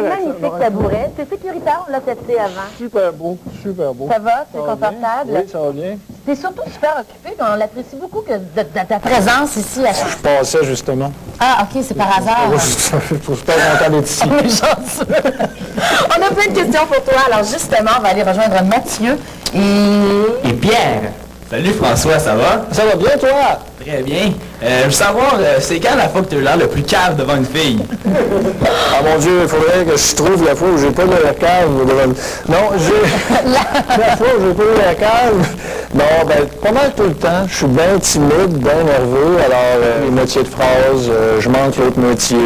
magnifique tabouret. C'est sécuritaire, on l'a testé avant. Super beau, super beau. Ça va? C'est confortable? Oui, ça va bien. T'es surtout super occupé, mais on l'apprécie beaucoup que de ta présence ici à chaque Je passais justement. Ah, OK, c'est par hasard. Je suis super content d'être ici. On est chanceux. On a plein de questions pour toi. Alors justement, on va aller rejoindre Mathieu Et Pierre. Salut François, ça va? Ça va bien, toi? Très bien. Je veux savoir, c'est quand la fois que tu as eu l'air le plus cave devant une fille? Ah mon Dieu, il faudrait que je trouve la fois où j'ai pas eu la cave devant... Non, la fois où j'ai pas eu la cave... Non, ben, pas mal tout le temps. Je suis bien timide, bien nerveux. Alors, les moitiés de phrases, je manque l'autre moitié.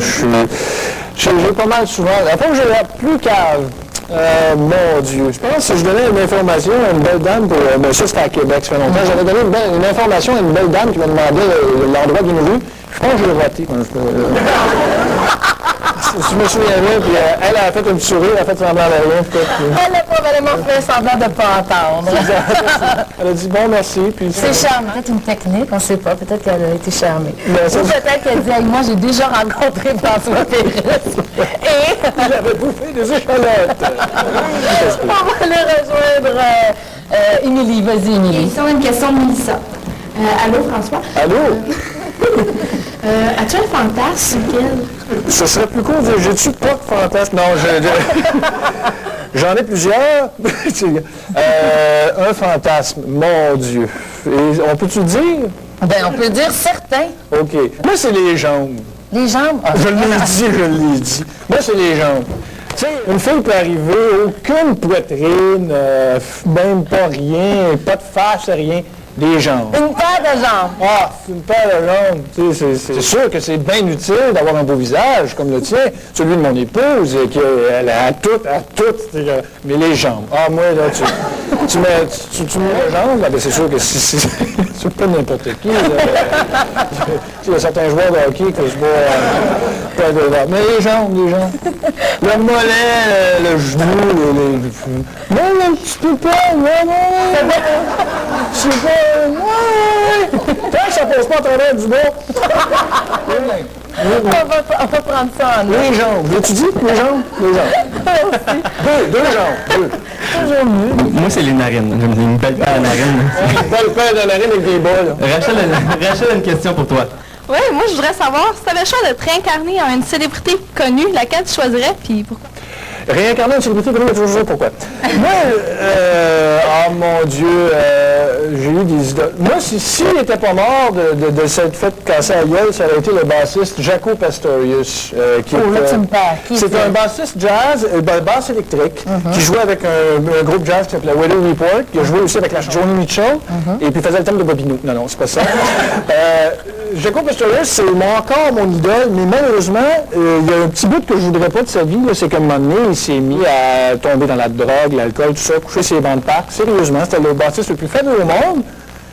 J'ai pas mal souvent... La fois où j'ai l'air plus cave... mon Dieu. Je pense que si je donnais une information à une belle dame, pour, ça c'était à Québec, ça fait longtemps, j'avais donné une information à une belle dame qui m'a demandé l'endroit d'une rue. Je pense que je l'ai raté. Je me souviens, puis elle a fait un petit sourire, elle a fait semblant de rien. Elle a probablement fait semblant de ne pas entendre. Elle a dit bon, merci. Puis c'est charmant. Peut-être une technique, on ne sait pas. Peut-être qu'elle a été charmée. Ou peut-être qu'elle dit, moi j'ai déjà rencontré François Pérusse. Et j'avais bouffé des échalotes. On va aller rejoindre Émilie. Vas-y, Émilie. C'est une question de Mélissa. Allô, François? Allô? As-tu un fantasme, lequel? Ce serait plus court de dire, j'ai-tu pas de fantasme? Non, j'en ai plusieurs. Un fantasme, mon Dieu. Et on peut-tu dire? Ben, on peut dire certains. OK. Moi, c'est les jambes. Les jambes? Ah, je l'ai dit. Moi, c'est les jambes. Tu sais, une fille peut arriver, aucune poitrine, même pas rien, pas de face, rien. Des jambes. Une paire de jambes. Ah, une paire de jambes. Tu sais, c'est sûr que c'est bien utile d'avoir un beau visage comme le tien, celui de mon épouse, qui elle a tout. Mais les jambes. Ah, moi, là, tu mets les jambes, là, ben, c'est sûr que si c'est pas n'importe qui. Il y a certains joueurs de hockey que je vois. Mais les jambes. Le mollet, le genou, non, un petit peu pas, non. C'est pas. Tant que ça passe pas à travers du bas. On va prendre ça en Les jambes. Veux-tu dire les jambes? Les jambes. Deux jambes. Toujours mieux. Moi, c'est les narines. J'ai une belle paire de narines. Une belle paire de narines avec des bas, là. Rachel a une question pour toi. Oui, moi, je voudrais savoir, si tu avais le choix de te réincarner en une célébrité connue, laquelle tu choisirais, puis pourquoi? Réincarner une célébrité, toujours pourquoi? Moi, oh mon Dieu, j'ai eu des idoles. Moi, s'il n'était pas mort de cette fête cassée à gueule, ça aurait été le bassiste Jaco Pastorius. C'est un bassiste jazz, basse électrique, qui jouait avec un groupe jazz qui s'appelait Weather Report, qui a joué aussi avec la Joni Mitchell, et puis faisait le thème de Bobino. Non, c'est pas ça. Jaco Pastorius, c'est encore mon idole, mais malheureusement, il y a un petit bout que je voudrais pas de sa vie, c'est qu'à un moment donné, il s'est mis à tomber dans la drogue, l'alcool, tout ça, coucher ses bancs de parc. Sérieusement, c'était le bassiste le plus faible au monde.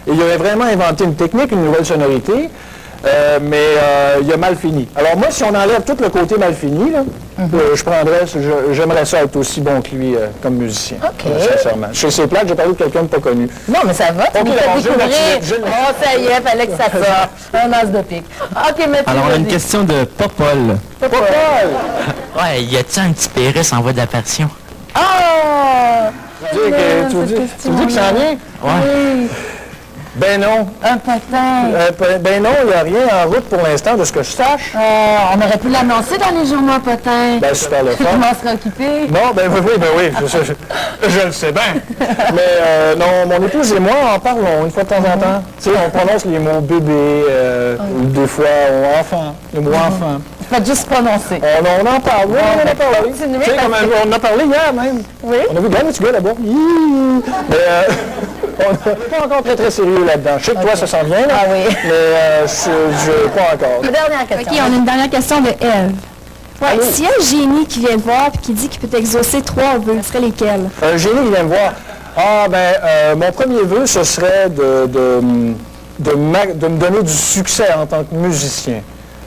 Et il avait vraiment inventé une technique, une nouvelle sonorité, mais il a mal fini. Alors moi, si on enlève tout le côté mal fini, là, j'aimerais ça être aussi bon que lui comme musicien. Sincèrement. Chez ces plaques, j'ai parlé de quelqu'un de pas connu. Non, mais ça va, tu nous fais découvrir. Oh, ça y est, fallait que ça sorte. Un as de pique. OK, Mathieu. Alors, on a une question de Popol. Popol! Ouais, y a-t-il un petit Pérus en voie d'apparition? Ah! Tu dis que ça en vient? Ouais. Ben non. Un potin. Ben non, il n'y a rien en route pour l'instant de ce que je sache. On aurait pu l'annoncer dans les journaux potin. Ben super le fun. Comment se occuper? Non, ben oui, je le sais bien. Mais non, mon épouse et moi en parlons une fois de temps en temps. Tu sais, on prononce les mots bébé, ou des fois enfant, le mot enfant. Faites juste prononcer. On en parle, oui, on en a parlé. Tu sais, comme on en a parlé hier même. Oui. On a vu plein de petits gars là-bas. Mais on n'est pas encore très sérieux là-dedans. Je sais que toi, ça s'en vient, là. Ah oui. Mais je pas encore. Dernière question. OK, on a une dernière question de Eve. Ouais, s'il y a un génie qui vient te voir et qui dit qu'il peut t'exaucer 3 vœux, ce serait lesquels? Un génie qui vient me voir. Ah, ben, mon premier vœu, ce serait de me donner du succès en tant que musicien.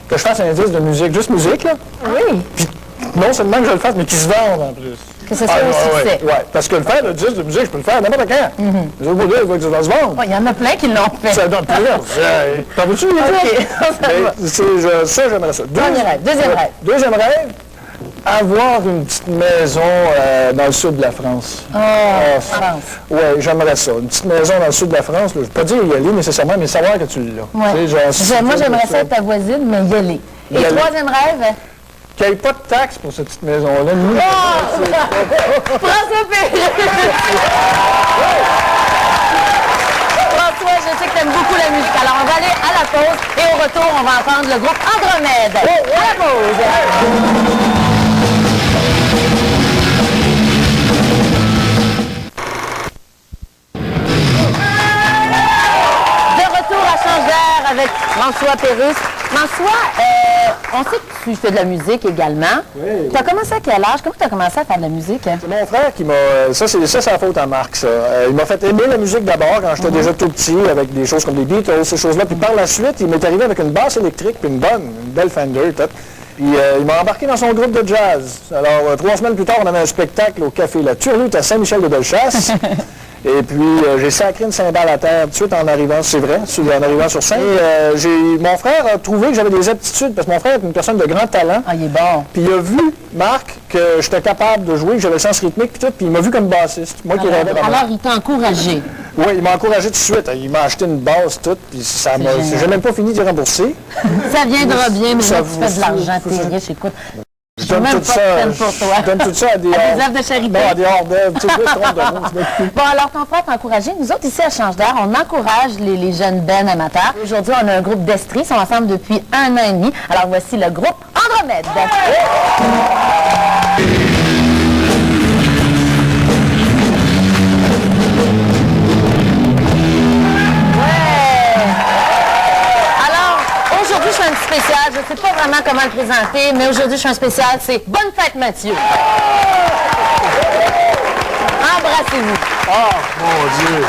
Que je fasse un disque de musique, juste musique, là. Oui. Puis, non seulement que je le fasse, mais qu'il se vende en plus. Que ce soit un succès. Oui, parce que le faire, le disque de musique, je peux le faire n'importe quand. Les autres mots, il faut que ça se vende. Il y en a plein qui l'ont fait. Ça donne plus. T'en veux-tu? OK, ça va. Ça, j'aimerais ça. Deuxième rêve. Deuxième rêve, avoir une petite maison dans le sud de la France. France. Oui, j'aimerais ça. Une petite maison dans le sud de la France. Là. Je ne veux pas dire y aller nécessairement, mais savoir que tu l'as. Ouais. Tu sais, genre, Moi, j'aimerais ça être ta voisine, mais y aller. Et Y aller. troisième rêve? Qu'il n'y ait pas de taxes pour cette petite maison-là. Nous, François Pérusse! François, je sais que tu aimes beaucoup la musique. Alors, on va aller à la pause et au retour, on va entendre le groupe Andromède. À la pause! De retour à Change-D'air avec François Pérusse. François, on sait que tu fais de la musique également. Oui. Tu as commencé à quel âge? Comment tu as commencé à faire de la musique? c'est mon frère qui m'a... Ça, c'est la faute à Marc, ça. Il m'a fait aimer la musique d'abord quand j'étais déjà tout petit, avec des choses comme les Beatles, ces choses-là. Puis par la suite, il m'est arrivé avec une basse électrique, puis une belle Fender, tout. Puis il m'a embarqué dans son groupe de jazz. Alors, 3 semaines plus tard, on avait un spectacle au Café La Turlute à Saint-Michel-de-Bellechasse. Et puis, j'ai sacré une cymbale à terre tout de suite en arrivant, c'est vrai, en arrivant sur scène. Mon frère a trouvé que j'avais des aptitudes, parce que mon frère est une personne de grand talent. Ah, il est bon. Puis il a vu, Marc, que j'étais capable de jouer, que j'avais le sens rythmique, puis tout, puis il m'a vu comme bassiste. Moi qui rêvais Alors, il t'a encouragé. Oui, il m'a encouragé tout de suite. Il m'a acheté une base, tout, puis ça m'a... génial. J'ai même pas fini d'y rembourser. Ça viendra bien, mais Ça là, tu fais de l'argent, faut- t'es riche, écoute. Je J'ai même pas de peine pour toi. Je donne tout ça à des... À des œuvres de charité. Non, à des hors-d'œuvre. Tu sais, je me trompe de nom, tu vois. Bon, alors, ton frère t'a encouragé. Nous autres, ici, à Change-D'air, on encourage les jeunes bands amateurs. Aujourd'hui, on a un groupe d'Estrie. Ils sont ensemble depuis 1 an et demi. Alors, voici le groupe Andromède. Alors, aujourd'hui, je fais un petit spécial. Je ne sais pas vraiment comment le présenter, mais aujourd'hui, je fais un spécial. C'est Bonne fête, Mathieu. Embrassez-vous. Mon Dieu.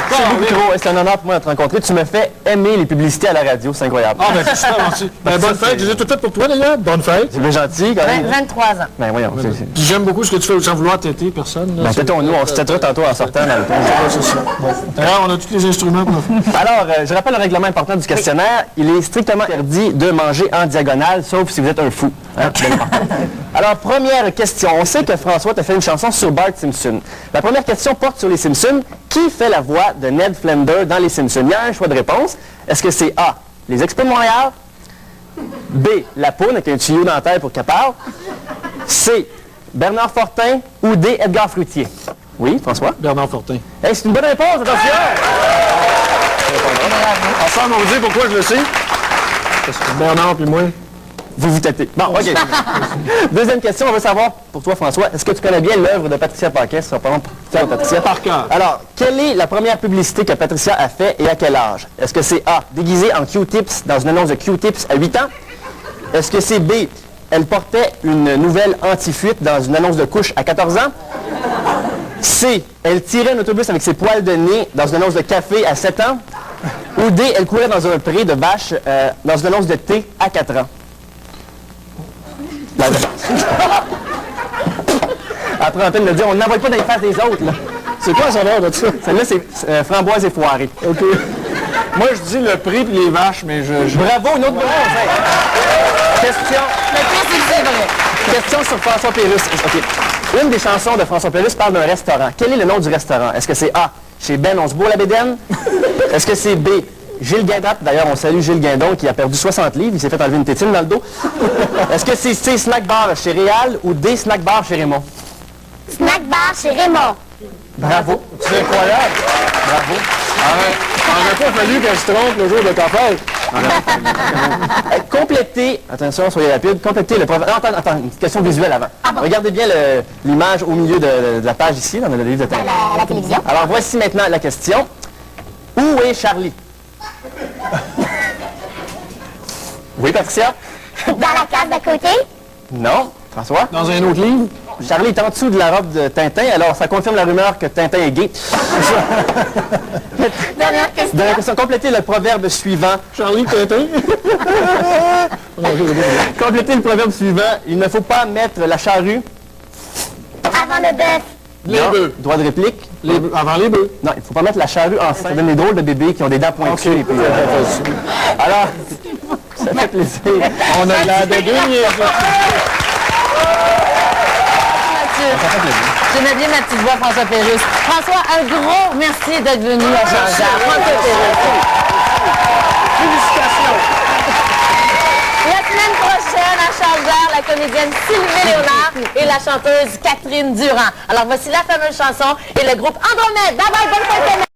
C'est beaucoup trop. C'est un honneur pour moi de te rencontrer. Tu me fais aimer les publicités à la radio. C'est incroyable. Ah, ben c'est super gentil. Ben, bonne fête. Je les ai toutes faites pour toi, d'ailleurs. Bonne fête. C'est bien gentil quand même. 23 ans. Ben voyons. Puis j'aime beaucoup ce que tu fais sans vouloir têter personne. là. Ben têtons-nous. On se têtera tantôt en sortant dans le ton. C'est ça. Bon. D'ailleurs, on a tous les instruments pour le faire. Alors, je rappelle le règlement important du questionnaire. Il est strictement interdit de manger en diagonale, sauf si vous êtes un fou. Hein? Bien important. Alors, première question. On sait que François t'a fait une chanson sur Bart Simpson. La première question porte sur les Simpsons. Qui fait la voix de Ned Flanders dans les Simpsons? Il y a un choix de réponse. Est-ce que c'est A, les Expos de Montréal? B, la poune avec un tuyau dans la tête pour qu'elle parle? C, Bernard Fortin? Ou D, Edgar Fruitier? Oui, François? Bernard Fortin. Hey, c'est une bonne réponse, attention! Ensemble, on vous dit pourquoi je le sais. Parce que Bernard puis moi. Vous tâtez. Bon, OK. Deuxième question, on veut savoir, pour toi, François, est-ce que tu connais bien l'œuvre de Patricia Paquin? Ce sera pas long pour toi, Patricia. Par cœur. Alors, quelle est la première publicité que Patricia a fait et à quel âge? Est-ce que c'est A, déguisée en Q-Tips dans une annonce de Q-Tips à 8 ans? Est-ce que c'est B, elle portait une nouvelle anti-fuite dans une annonce de couche à 14 ans? C, elle tirait un autobus avec ses poils de nez dans une annonce de café à 7 ans? Ou D, elle courait dans un pré de vaches dans une annonce de thé à 4 ans? Après, en train de le dire, on n'envoie pas dans les faces des autres, là. C'est quoi ça l'air de ça? Celle-là, c'est framboise et foirée. OK. Moi, je dis le prix puis les vaches, mais je... Bravo, une autre bonne réponse. Question. Le pire, c'est que c'est vrai. Question sur François Pérusse. OK. Une des chansons de François Pérusse parle d'un restaurant. Quel est le nom du restaurant? Est-ce que c'est A, chez Ben Onsebourg-la-Bédaine? Est-ce que c'est B, Gilles Guindon? D'ailleurs, on salue Gilles Guindon qui a perdu 60 livres. Il s'est fait enlever une tétine dans le dos. Est-ce que c'est C, Snack Bar chez Réal ou D, Snack Bar chez Raymond? Snack bar chez Raymond. Bravo. C'est incroyable. Bravo. Il n'aurait pas fallu qu'elle se trompe le jour de ta fête. Complétez, attention, soyez rapide, complétez le proverbe. Attends, une question visuelle avant. Regardez bien l'image au milieu de la page ici, dans le livre de texte. La télévision. Alors, voici maintenant la question. Où est Charlie? Oui, Patricia? Dans la case d'à côté. Non. François? Dans un autre livre? Charlie est en dessous de la robe de Tintin, alors ça confirme la rumeur que Tintin est gay. Dernière question. Dernière question. Complétez le proverbe suivant. Charlie Tintin? Complétez le proverbe suivant. Il ne faut pas mettre la charrue. Avant le bœuf. Les Non. bœufs. Droit de réplique. Avant les bœufs. Non, il ne faut pas mettre la charrue enceinte. Ça donne des drôles de bébés qui ont des dents pointues. Et puis, alors, ça fait plaisir. On a l'air de deux niaises. fait plaisir. J'aimais bien ma petite voix, François Pérusse. François, un gros merci d'être venu à Jean-Jacques. François Pérusse. Félicitations. La semaine prochaine, à Charles-Vert, la comédienne Sylvie Léonard et la chanteuse Catherine Durand. Alors, voici la fameuse chanson et le groupe Andromède. Bye bye, bonne fin de semaine.